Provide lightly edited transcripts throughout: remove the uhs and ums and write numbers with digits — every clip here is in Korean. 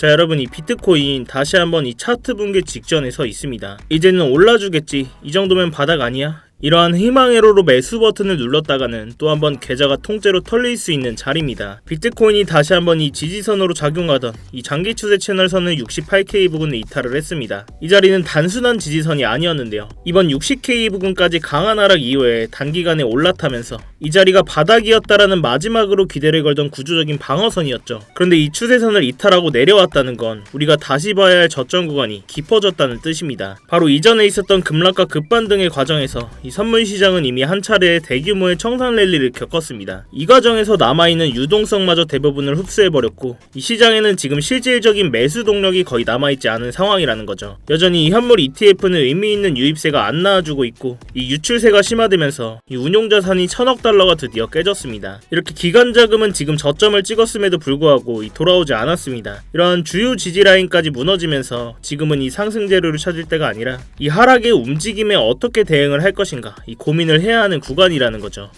자, 여러분, 이 비트코인 다시 한번 이 차트 붕괴 직전에 서 있습니다. 이제는 올라주겠지, 이 정도면 바닥 아니야? 이러한 희망회로로 매수 버튼을 눌렀다가는 또 한번 계좌가 통째로 털릴 수 있는 자리입니다. 비트코인이 다시 한번 이 지지선으로 작용하던 이 장기 추세 채널선을 68K 부근에 이탈을 했습니다. 이 자리는 단순한 지지선이 아니었는데요. 이번 60K 부근까지 강한 하락 이후에 단기간에 올라타면서 이 자리가 바닥이었다라는 마지막으로 기대를 걸던 구조적인 방어선이었죠. 그런데 이 추세선을 이탈하고 내려왔다는 건 우리가 다시 봐야 할 저점 구간이 깊어졌다는 뜻입니다. 바로 이전에 있었던 급락과 급반등의 과정에서 이 선물 시장은 이미 한 차례 대규모의 청산 랠리를 겪었습니다. 이 과정에서 남아있는 유동성마저 대부분을 흡수해버렸고, 이 시장에는 지금 실질적인 매수 동력이 거의 남아있지 않은 상황이라는 거죠. 여전히 이 현물 ETF는 의미있는 유입세가 안 나와주고 있고, 이 유출세가 심화되면서 이 운용자산이 1000억 달러가 드디어 깨졌습니다. 이렇게 기관 자금은 지금 저점을 찍었음에도 불구하고 돌아오지 않았습니다. 이러한 주요 지지라인까지 무너지면서 지금은 이 상승 재료를 찾을 때가 아니라 이 하락의 움직임에 어떻게 대응을 할 것인가, 이 고민을 해야 하는 구간이라는 거죠.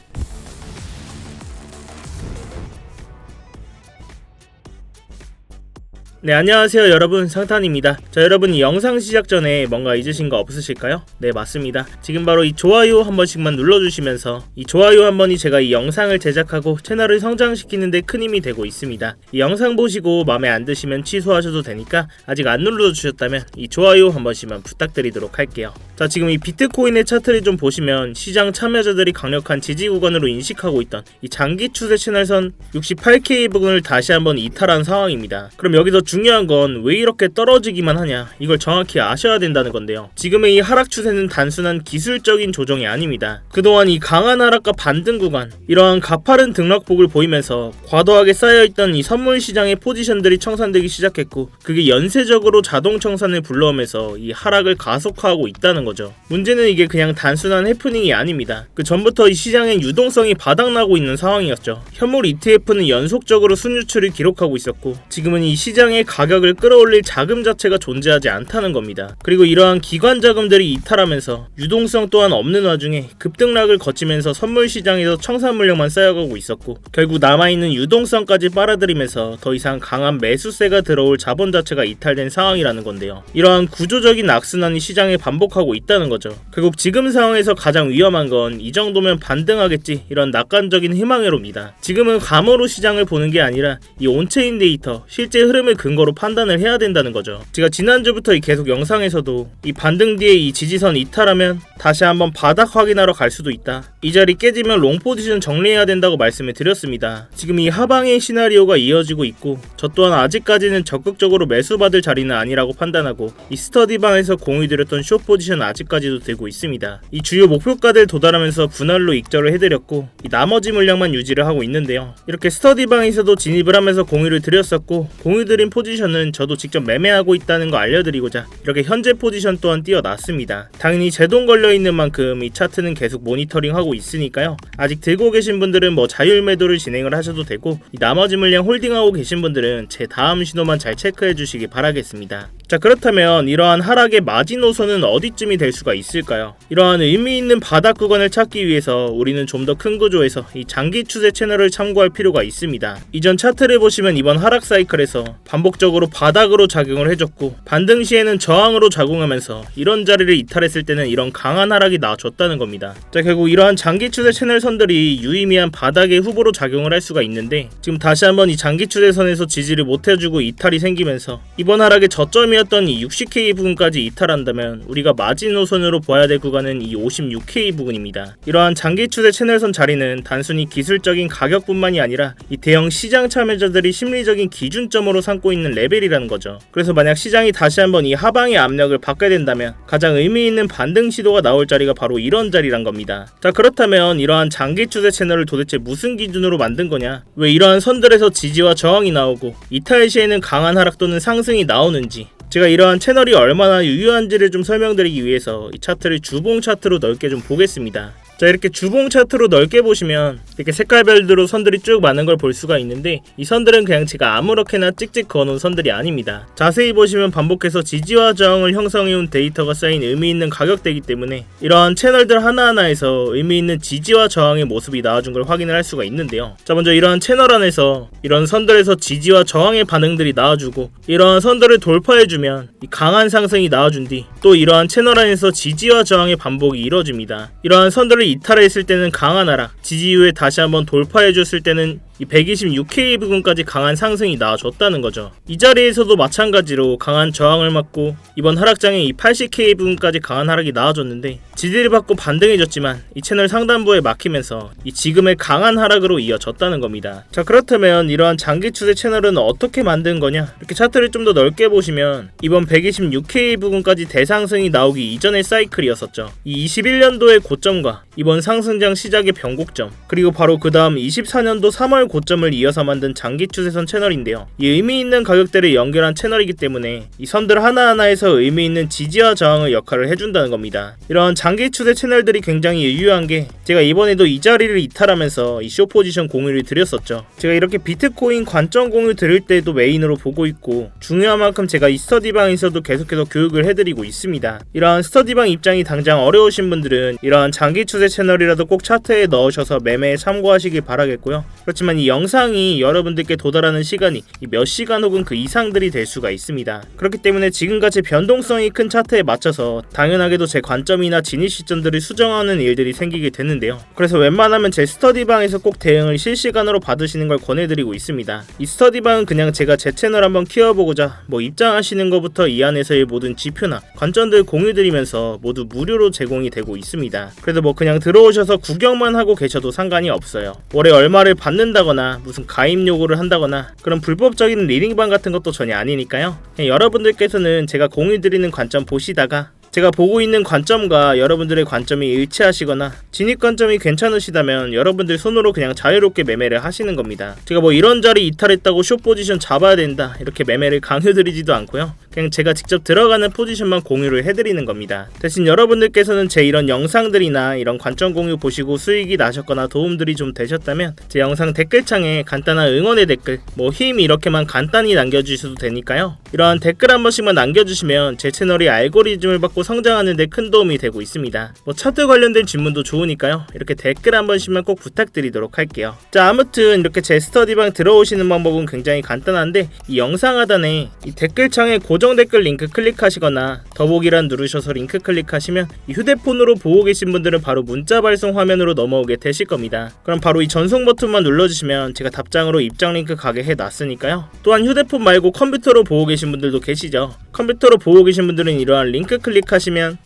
네, 안녕하세요 여러분, 상탄입니다. 자, 여러분, 이 영상 시작 전에 뭔가 잊으신 거 없으실까요? 네, 맞습니다. 지금 바로 이 좋아요 한 번씩만 눌러주시면서 이 좋아요 한 번이 제가 이 영상을 제작하고 채널을 성장시키는 데 큰 힘이 되고 있습니다. 이 영상 보시고 마음에 안 드시면 취소하셔도 되니까 아직 안 눌러주셨다면 이 좋아요 한 번씩만 부탁드리도록 할게요. 자, 지금 이 비트코인의 차트를 좀 보시면 시장 참여자들이 강력한 지지 구간으로 인식하고 있던 이 장기 추세 채널선 68K 부근을 다시 한번 이탈한 상황입니다. 그럼 여기서 중요한 건 왜 이렇게 떨어지기만 하냐, 이걸 정확히 아셔야 된다는 건데요. 지금의 이 하락 추세는 단순한 기술적인 조정이 아닙니다. 그동안 이 강한 하락과 반등 구간, 이러한 가파른 등락폭을 보이면서 과도하게 쌓여있던 이 선물 시장의 포지션들이 청산되기 시작했고, 그게 연쇄적으로 자동 청산을 불러오면서 이 하락을 가속화하고 있다는 거죠. 문제는 이게 그냥 단순한 해프닝이 아닙니다. 그 전부터 이 시장의 유동성이 바닥나고 있는 상황이었죠. 현물 ETF는 연속적으로 순유출을 기록하고 있었고, 지금은 이 시장의 가격을 끌어올릴 자금 자체가 존재하지 않다는 겁니다. 그리고 이러한 기관 자금들이 이탈하면서 유동성 또한 없는 와중에 급등락을 거치면서 선물 시장에서 청산 물량만 쌓여가고 있었고, 결국 남아있는 유동성까지 빨아들이면서 더 이상 강한 매수세가 들어올 자본 자체가 이탈된 상황이라는 건데요. 이러한 구조적인 악순환이 시장에 반복하고 있다는 거죠. 결국 지금 상황에서 가장 위험한 건 이 정도면 반등하겠지, 이런 낙관적인 희망회로입니다. 지금은 감으로 시장을 보는 게 아니라 이 온체인 데이터, 실제 흐름을 근거로 판단을 해야 된다는 거죠. 제가 지난주부터 계속 영상에서도 이 반등 뒤에 이 지지선 이탈하면 다시 한번 바닥 확인하러 갈 수도 있다, 이 자리 깨지면 롱 포지션 정리해야 된다고 말씀을 드렸습니다. 지금 이 하방의 시나리오가 이어지고 있고, 저 또한 아직까지는 적극적으로 매수받을 자리는 아니라고 판단하고 이 스터디방에서 공유드렸던 숏 포지션 아직까지도 들고 있습니다. 이 주요 목표가들 도달하면서 분할로 익절을 해드렸고, 이 나머지 물량만 유지를 하고 있는데요. 이렇게 스터디방에서도 진입을 하면서 공유를 드렸었고, 공유드린 포지션은 저도 직접 매매하고 있다는 거 알려드리고자 이렇게 현재 포지션 또한 띄워놨습니다. 당연히 제동 걸려있는 만큼 이 차트는 계속 모니터링하고 있으니까요. 아직 들고 계신 분들은 뭐 자율 매도를 진행을 하셔도 되고, 이 나머지 물량 홀딩하고 계신 분들은 제 다음 신호만 잘 체크해 주시기 바라겠습니다. 자, 그렇다면 이러한 하락의 마지노선은 어디쯤이 될 수가 있을까요? 이러한 의미있는 바닥 구간을 찾기 위해서 우리는 좀 더 큰 구조에서 이 장기 추세 채널을 참고할 필요가 있습니다. 이전 차트를 보시면 이번 하락 사이클에서 반복적으로 바닥으로 작용을 해줬고, 반등 시에는 저항으로 작용하면서 이런 자리를 이탈했을 때는 이런 강한 하락이 나와줬다는 겁니다. 자, 결국 이러한 장기 추세 채널 선들이 유의미한 바닥의 후보로 작용을 할 수가 있는데, 지금 다시 한번 이 장기 추세선에서 지지를 못해주고 이탈이 생기면서 이번 하락의 저점이었던 이 60K 부근까지 이탈한다면 우리가 마지노선으로 봐야 될 구간은 이 56K 부근입니다. 이러한 장기 추세 채널선 자리는 단순히 기술적인 가격뿐만이 아니라 이 대형 시장 참여자들이 심리적인 기준점으로 삼고 있는 레벨이라는 거죠. 그래서 만약 시장이 다시 한번 이 하방의 압력을 받게 된다면 가장 의미 있는 반등 시도가 나올 자리가 바로 이런 자리란 겁니다. 자, 그렇다면 이러한 장기 추세 채널을 도대체 무슨 기준으로 만든 거냐, 왜 이러한 선들에서 지지와 저항이 나오고 이탈 시에는 강한 하락 또는 상승이 나오는지, 제가 이러한 채널이 얼마나 유효한지를 좀 설명드리기 위해서 이 차트를 주봉 차트로 넓게 좀 보겠습니다. 자, 이렇게 주봉 차트로 넓게 보시면 이렇게 색깔별로 선들이 쭉 많은 걸 볼 수가 있는데, 이 선들은 그냥 제가 아무렇게나 찍찍 그어놓은 선들이 아닙니다. 자세히 보시면 반복해서 지지와 저항을 형성해온 데이터가 쌓인 의미있는 가격대이기 때문에 이러한 채널들 하나하나에서 의미있는 지지와 저항의 모습이 나와준 걸 확인을 할 수가 있는데요. 자, 먼저 이러한 채널 안에서 이런 선들에서 지지와 저항의 반응들이 나와주고, 이러한 선들을 돌파해주면 이 강한 상승이 나와준 뒤 또 이러한 채널 안에서 지지와 저항의 반복이 이뤄집니다. 이러한 선들을 이탈했을 때는 강한 하락, 지지 이후에 다시 한번 돌파해줬을 때는 이 126K 부근까지 강한 상승이 나와줬다는 거죠. 이 자리에서도 마찬가지로 강한 저항을 맞고 이번 하락장에 이 80K 부근까지 강한 하락이 나와줬는데, 지지를 받고 반등해줬지만 이 채널 상단부에 막히면서 이 지금의 강한 하락으로 이어졌다는 겁니다. 자, 그렇다면 이러한 장기 추세 채널은 어떻게 만든 거냐? 이렇게 차트를 좀 더 넓게 보시면 이번 126K 부근까지 대상승이 나오기 이전의 사이클이었었죠. 이 21년도의 고점과 이번 상승장 시작의 변곡점, 그리고 바로 그 다음 24년도 3월 고점을 이어서 만든 장기 추세선 채널인데요. 이 의미 있는 가격대를 연결한 채널이기 때문에 이 선들 하나하나에서 의미 있는 지지와 저항의 역할을 해준다는 겁니다. 이런 장기 추세 채널들이 굉장히 유효한 게, 제가 이번에도 이 자리를 이탈하면서 이 숏 포지션 공유를 드렸었죠. 제가 이렇게 비트코인 관점 공유 드릴 때도 메인으로 보고 있고, 중요한 만큼 제가 이 스터디방에서도 계속해서 교육을 해드리고 있습니다. 이러한 스터디방 입장이 당장 어려우신 분들은 이러한 장기 추세 채널이라도 꼭 차트에 넣으셔서 매매에 참고하시길 바라겠고요. 그렇지만 이 영상이 여러분들께 도달하는 시간이 몇 시간 혹은 그 이상들이 될 수가 있습니다. 그렇기 때문에 지금같이 변동성이 큰 차트에 맞춰서 당연하게도 제 관점이나 진입 시점들을 수정하는 일들이 생기게 되는데요. 그래서 웬만하면 제 스터디방에서 꼭 대응을 실시간으로 받으시는 걸 권해드리고 있습니다. 이 스터디방은 그냥 제가 제 채널 한번 키워보고자 입장하시는 것부터 이 안에서의 모든 지표나 관점들 공유드리면서 모두 무료로 제공이 되고 있습니다. 그래서 그냥 들어오셔서 구경만 하고 계셔도 상관이 없어요. 월에 얼마를 받는다거나 무슨 가입 요구를 한다거나 그런 불법적인 리딩방 같은 것도 전혀 아니니까요. 여러분들께서는 제가 공유드리는 관점 보시다가 제가 보고 있는 관점과 여러분들의 관점이 일치하시거나 진입 관점이 괜찮으시다면 여러분들 손으로 그냥 자유롭게 매매를 하시는 겁니다. 제가 이런 자리 이탈했다고 숏 포지션 잡아야 된다 이렇게 매매를 강요드리지도 않고요. 그냥 제가 직접 들어가는 포지션만 공유를 해드리는 겁니다. 대신 여러분들께서는 제 이런 영상들이나 이런 관점 공유 보시고 수익이 나셨거나 도움들이 좀 되셨다면 제 영상 댓글창에 간단한 응원의 댓글, 힘 이렇게만 간단히 남겨주셔도 되니까요. 이러한 댓글 한 번씩만 남겨주시면 제 채널이 알고리즘을 받고 성장하는 데 큰 도움이 되고 있습니다. 차트 관련된 질문도 좋으니까요. 이렇게 댓글 한 번씩만 꼭 부탁드리도록 할게요. 자, 아무튼 이렇게 제 스터디방 들어오시는 방법은 굉장히 간단한데, 이 영상 하단에 이 댓글창에 고정 댓글 링크 클릭하시거나 더보기란 누르셔서 링크 클릭하시면 이 휴대폰으로 보고 계신 분들은 바로 문자 발송 화면으로 넘어오게 되실 겁니다. 그럼 바로 이 전송 버튼만 눌러주시면 제가 답장으로 입장 링크 가게 해놨으니까요. 또한 휴대폰 말고 컴퓨터로 보고 계신 분들도 계시죠. 컴퓨터로 보고 계신 분들은 이러한 링크 클릭하시면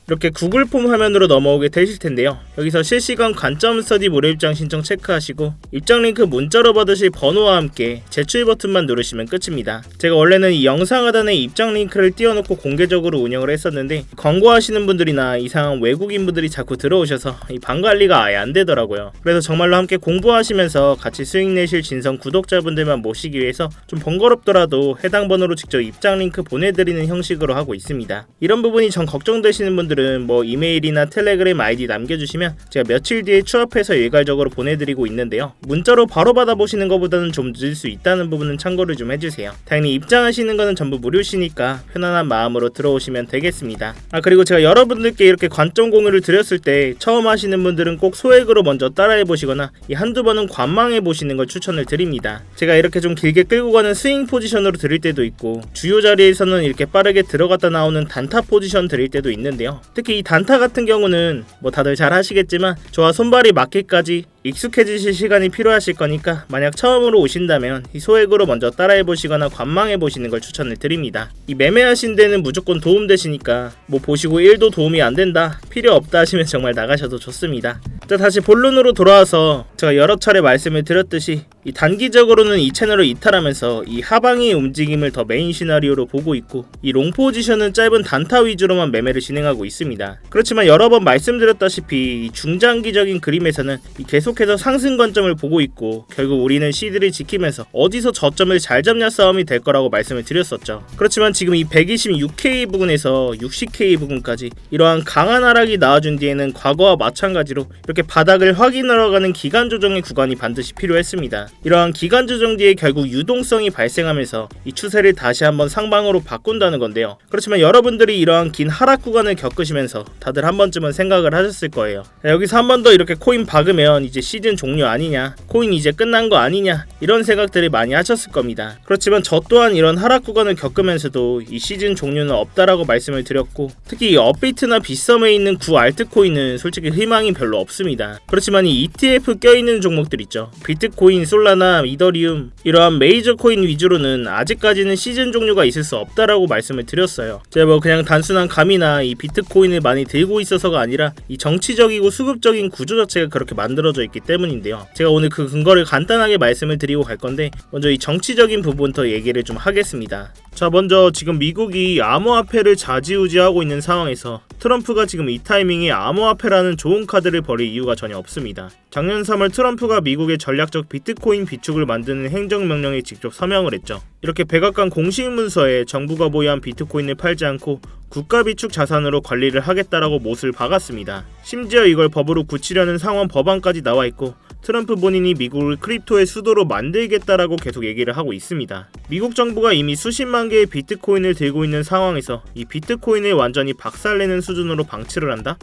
이렇게 구글 폼 화면으로 넘어오게 되실 텐데요. 여기서 실시간 관점 스터디 무료 입장 신청 체크하시고 입장 링크 문자로 받으실 번호와 함께 제출 버튼만 누르시면 끝입니다. 제가 원래는 이 영상 하단에 입장 링크를 띄워놓고 공개적으로 운영을 했었는데, 광고하시는 분들이나 이상한 외국인 분들이 자꾸 들어오셔서 이 방 관리가 아예 안 되더라고요. 그래서 정말로 함께 공부하시면서 같이 수익 내실 진성 구독자분들만 모시기 위해서 좀 번거롭더라도 해당 번호로 직접 입장 링크 보내드리는 형식으로 하고 있습니다. 이런 부분이 전 걱정되시는 분들은 이메일이나 텔레그램 아이디 남겨주시면 제가 며칠 뒤에 추합해서 일괄적으로 보내드리고 있는데요. 문자로 바로 받아보시는 것보다는 좀 늦을 수 있다는 부분은 참고를 좀 해주세요. 당연히 입장하시는 거는 전부 무료시니까 편안한 마음으로 들어오시면 되겠습니다. 그리고 제가 여러분들께 이렇게 관점 공유를 드렸을 때 처음 하시는 분들은 꼭 소액으로 먼저 따라해보시거나 이 한두 번은 관망해보시는 걸 추천을 드립니다. 제가 이렇게 좀 길게 끌고 가는 스윙 포지션으로 드릴 때도 있고, 주요 자리에서는 이렇게 빠르게 들어갔다 나오는 단타 포지션 드릴 때도 있는데요. 특히 이 단타 같은 경우는 다들 잘 하시겠지만 저와 손발이 맞기까지 익숙해지실 시간이 필요하실 거니까 만약 처음으로 오신다면 이 소액으로 먼저 따라해보시거나 관망해보시는 걸 추천을 드립니다. 이 매매하신 데는 무조건 도움되시니까 보시고 1도 도움이 안 된다, 필요 없다 하시면 정말 나가셔도 좋습니다. 자, 다시 본론으로 돌아와서 제가 여러 차례 말씀을 드렸듯이 이 단기적으로는 이 채널을 이탈하면서 이 하방의 움직임을 더 메인 시나리오로 보고 있고, 이 롱 포지션은 짧은 단타 위주로만 매매를 진행하고 있습니다. 그렇지만 여러 번 말씀드렸다시피 이 중장기적인 그림에서는 이 계속 계속해서 상승 관점을 보고 있고 결국 우리는 시드를 지키면서 어디서 저점을 잘 잡냐 싸움이 될 거라고 말씀을 드렸었죠. 그렇지만 지금 이 126K 부근에서 60K 부근까지 이러한 강한 하락이 나와준 뒤에는 과거와 마찬가지로 이렇게 바닥을 확인하러 가는 기간 조정의 구간이 반드시 필요했습니다. 이러한 기간 조정 뒤에 결국 유동성이 발생하면서 이 추세를 다시 한번 상방으로 바꾼다는 건데요. 그렇지만 여러분들이 이러한 긴 하락 구간을 겪으시면서 다들 한 번쯤은 생각을 하셨을 거예요. 여기서 한 번 더 이렇게 코인 박으면 이제 시즌 종료 아니냐, 코인 이제 끝난 거 아니냐, 이런 생각들을 많이 하셨을 겁니다. 그렇지만 저 또한 이런 하락 구간을 겪으면서도 이 시즌 종료는 없다라고 말씀을 드렸고, 특히 이 업비트나 빗썸에 있는 구 알트코인은 솔직히 희망이 별로 없습니다. 그렇지만 이 ETF 껴있는 종목들 있죠. 비트코인, 솔라나, 이더리움, 이러한 메이저 코인 위주로는 아직까지는 시즌 종료가 있을 수 없다라고 말씀을 드렸어요. 제가 뭐 그냥 단순한 감이나 이 비트코인을 많이 들고 있어서가 아니라 이 정치적이고 수급적인 구조 자체가 그렇게 만들어져 있기 때문인데요. 제가 오늘 그 근거를 간단하게 말씀을 드리고 갈 건데, 먼저 이 정치적인 부분부터 얘기를 좀 하겠습니다. 자, 먼저 지금 미국이 암호화폐를 좌지우지하고 있는 상황에서 트럼프가 지금 이 타이밍에 암호화폐라는 좋은 카드를 버릴 이유가 전혀 없습니다. 작년 3월 트럼프가 미국의 전략적 비트코인 비축을 만드는 행정명령에 직접 서명을 했죠. 이렇게 백악관 공식 문서에 정부가 보유한 비트코인을 팔지 않고 국가 비축 자산으로 관리를 하겠다라고 못을 박았습니다. 심지어 이걸 법으로 굳히려는 상원 법안까지 나와 있고, 트럼프 본인이 미국을 크립토의 수도로 만들겠다라고 계속 얘기를 하고 있습니다. 미국 정부가 이미 수십만 개의 비트코인을 들고 있는 상황에서 이 비트코인을 완전히 박살내는 수준으로 방치를 한다?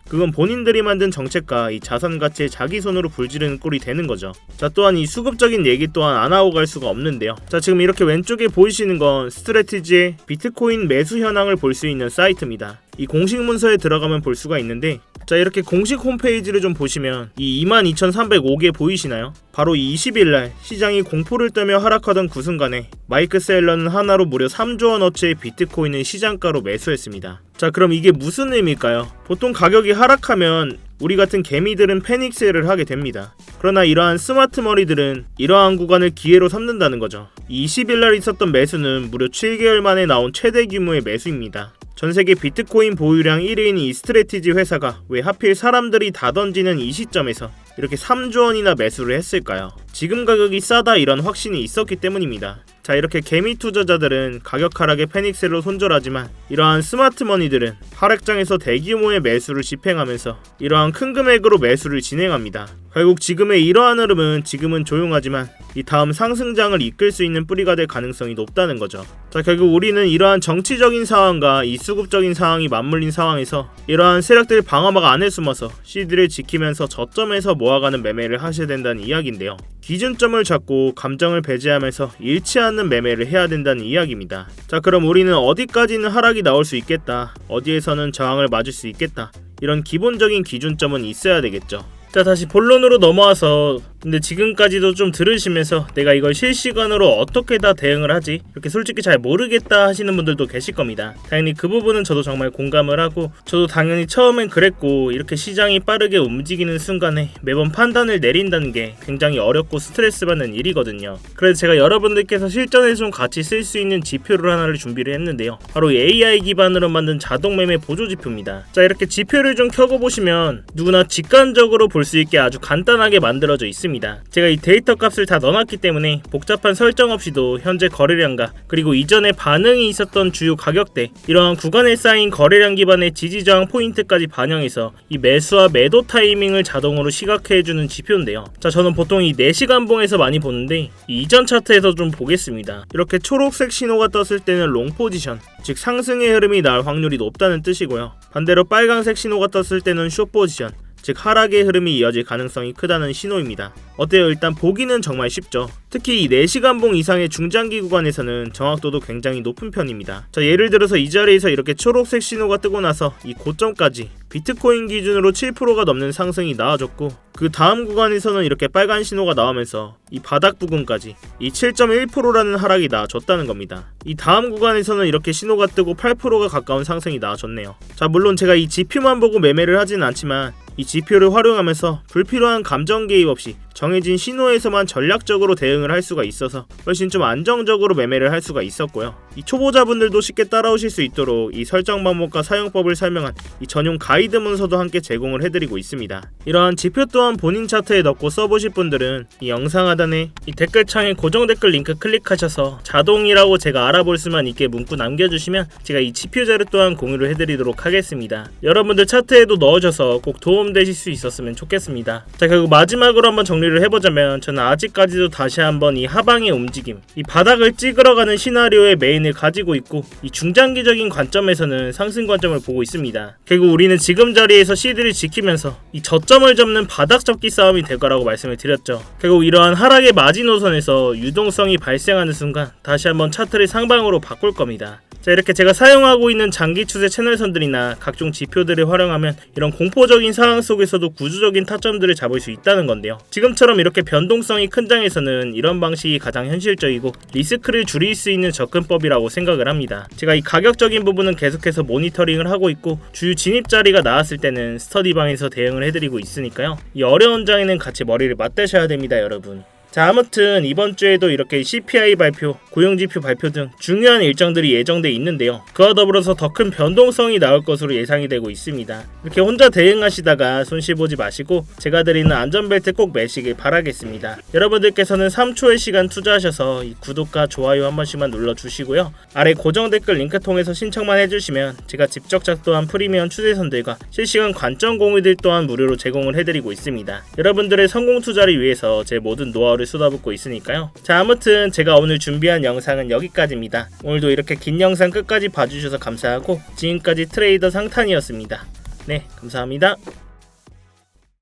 그건 본인들이 만든 정책과 이 자산 가치에 자기 손으로 불지르는 꼴이 되는 거죠. 자, 또한 이 수급적인 얘기 또한 안 하고 갈 수가 없는데요. 자, 지금 이렇게 왼쪽에 보이시는 건 스트래티지의 비트코인 매수 현황을 볼 수 있는 사이트입니다. 이 공식 문서에 들어가면 볼 수가 있는데, 자, 이렇게 공식 홈페이지를 좀 보시면 이 22,305개 보이시나요? 바로 이 20일날 시장이 공포를 떨며 하락하던 그 순간에 마이크 셀러는 하나로 무려 3조 원어치의 비트코인을 시장가로 매수했습니다. 자, 그럼 이게 무슨 의미일까요? 보통 가격이 하락하면 우리 같은 개미들은 패닉셀을 하게 됩니다. 그러나 이러한 스마트 머리들은 이러한 구간을 기회로 삼는다는 거죠. 20일날 있었던 매수는 무려 7개월 만에 나온 최대 규모의 매수입니다. 전세계 비트코인 보유량 1위인 이 스트래티지 회사가 왜 하필 사람들이 다 던지는 이 시점에서 이렇게 3조 원이나 매수를 했을까요? 지금 가격이 싸다 이런 확신이 있었기 때문입니다. 자, 이렇게 개미 투자자들은 가격 하락에 패닉셀로 손절하지만 이러한 스마트머니들은 하락장에서 대규모의 매수를 집행하면서 이러한 큰 금액으로 매수를 진행합니다. 결국 지금의 이러한 흐름은 지금은 조용하지만 이 다음 상승장을 이끌 수 있는 뿌리가 될 가능성이 높다는 거죠. 자, 결국 우리는 이러한 정치적인 상황과 이 수급적인 상황이 맞물린 상황에서 이러한 세력들 방어막 안에 숨어서 시드를 지키면서 저점에서 모아가는 매매를 하셔야 된다는 이야기인데요. 기준점을 잡고 감정을 배제하면서 잃지 않는 매매를 해야 된다는 이야기입니다. 자, 그럼 우리는 어디까지는 하락이 나올 수 있겠다, 어디에서는 저항을 맞을 수 있겠다, 이런 기본적인 기준점은 있어야 되겠죠. 자, 다시 본론으로 넘어와서, 근데 지금까지도 좀 들으시면서 내가 이걸 실시간으로 어떻게 다 대응을 하지? 이렇게 솔직히 잘 모르겠다 하시는 분들도 계실 겁니다. 당연히 그 부분은 저도 정말 공감을 하고, 저도 당연히 처음엔 그랬고, 이렇게 시장이 빠르게 움직이는 순간에 매번 판단을 내린다는 게 굉장히 어렵고 스트레스 받는 일이거든요. 그래서 제가 여러분들께서 실전에 좀 같이 쓸 수 있는 지표를 하나를 준비를 했는데요. 바로 AI 기반으로 만든 자동 매매 보조 지표입니다. 자, 이렇게 지표를 좀 켜고 보시면 누구나 직관적으로 볼 수 있게 아주 간단하게 만들어져 있습니다. 제가 이 데이터 값을 다 넣어놨기 때문에 복잡한 설정 없이도 현재 거래량과 그리고 이전에 반응이 있었던 주요 가격대, 이러한 구간에 쌓인 거래량 기반의 지지저항 포인트까지 반영해서 이 매수와 매도 타이밍을 자동으로 시각화해주는 지표인데요. 자, 저는 보통 이 4시간봉에서 많이 보는데 이 이전 차트에서 좀 보겠습니다. 이렇게 초록색 신호가 떴을 때는 롱 포지션, 즉 상승의 흐름이 나올 확률이 높다는 뜻이고요. 반대로 빨간색 신호가 떴을 때는 숏 포지션, 즉 하락의 흐름이 이어질 가능성이 크다는 신호입니다. 어때요? 일단 보기는 정말 쉽죠. 특히 이 4시간봉 이상의 중장기 구간에서는 정확도도 굉장히 높은 편입니다. 자, 예를 들어서 이 자리에서 이렇게 초록색 신호가 뜨고 나서 이 고점까지 비트코인 기준으로 7%가 넘는 상승이 나와줬고, 그 다음 구간에서는 이렇게 빨간 신호가 나오면서 이 바닥 부근까지 이 7.1%라는 하락이 나와줬다는 겁니다. 이 다음 구간에서는 이렇게 신호가 뜨고 8%가 가까운 상승이 나와줬네요. 자, 물론 제가 이 지표만 보고 매매를 하진 않지만 이 지표를 활용하면서 불필요한 감정 개입 없이 정해진 신호에서만 전략적으로 대응을 대응을 할 수가 있어서 훨씬 좀 안정적으로 매매를 할 수가 있었고요. 이 초보자분들도 쉽게 따라오실 수 있도록 이 설정 방법과 사용법을 설명한 이 전용 가이드 문서도 함께 제공을 해드리고 있습니다. 이러한 지표 또한 본인 차트에 넣고 써보실 분들은 이 영상 하단에 이 댓글창에 고정 댓글 링크 클릭하셔서 자동이라고 제가 알아볼 수만 있게 문구 남겨주시면 제가 이 지표 자료 또한 공유를 해드리도록 하겠습니다. 여러분들 차트에도 넣으셔서 꼭 도움되실 수 있었으면 좋겠습니다. 자, 그리고 마지막으로 한번 정리를 해보자면 저는 아직까지도 다시 한번 이 하방의 움직임, 이 바닥을 찍으러 가는 시나리오의 메인을 가지고 있고 이 중장기적인 관점에서는 상승 관점을 보고 있습니다. 결국 우리는 지금 자리에서 CD를 지키면서 이 저점을 잡는 바닥 접기 싸움이 될 거라고 말씀을 드렸죠. 결국 이러한 하락의 마지노선에서 유동성이 발생하는 순간 다시 한번 차트를 상방으로 바꿀 겁니다. 자, 이렇게 제가 사용하고 있는 장기 추세 채널선들이나 각종 지표들을 활용하면 이런 공포적인 상황 속에서도 구조적인 타점들을 잡을 수 있다는 건데요. 지금처럼 이렇게 변동성이 큰 장에서는 이런 방식이 가장 현실적이고 리스크를 줄일 수 있는 접근법이라고 생각을 합니다. 제가 이 가격적인 부분은 계속해서 모니터링을 하고 있고 주요 진입 자리가 나왔을 때는 스터디방에서 대응을 해드리고 있으니까요. 이 어려운 장에는 같이 머리를 맞대셔야 됩니다, 여러분. 자, 아무튼 이번 주에도 이렇게 CPI 발표, 고용지표 발표 등 중요한 일정들이 예정돼 있는데요. 그와 더불어서 더 큰 변동성이 나올 것으로 예상이 되고 있습니다. 이렇게 혼자 대응하시다가 손실 보지 마시고 제가 드리는 안전벨트 꼭 매시길 바라겠습니다. 여러분들께서는 3초의 시간 투자하셔서 이 구독과 좋아요 한 번씩만 눌러주시고요. 아래 고정 댓글 링크 통해서 신청만 해주시면 제가 직접 작도한 프리미엄 추세선들과 실시간 관점 공유들 또한 무료로 제공을 해드리고 있습니다. 여러분들의 성공 투자를 위해서 제 모든 노하우를 쏟아붓고 있으니까요. 자, 아무튼 제가 오늘 준비한 영상은 여기까지입니다. 오늘도 이렇게 긴 영상 끝까지 봐주셔서 감사하고 지금까지 트레이더 상탄이었습니다. 네, 감사합니다.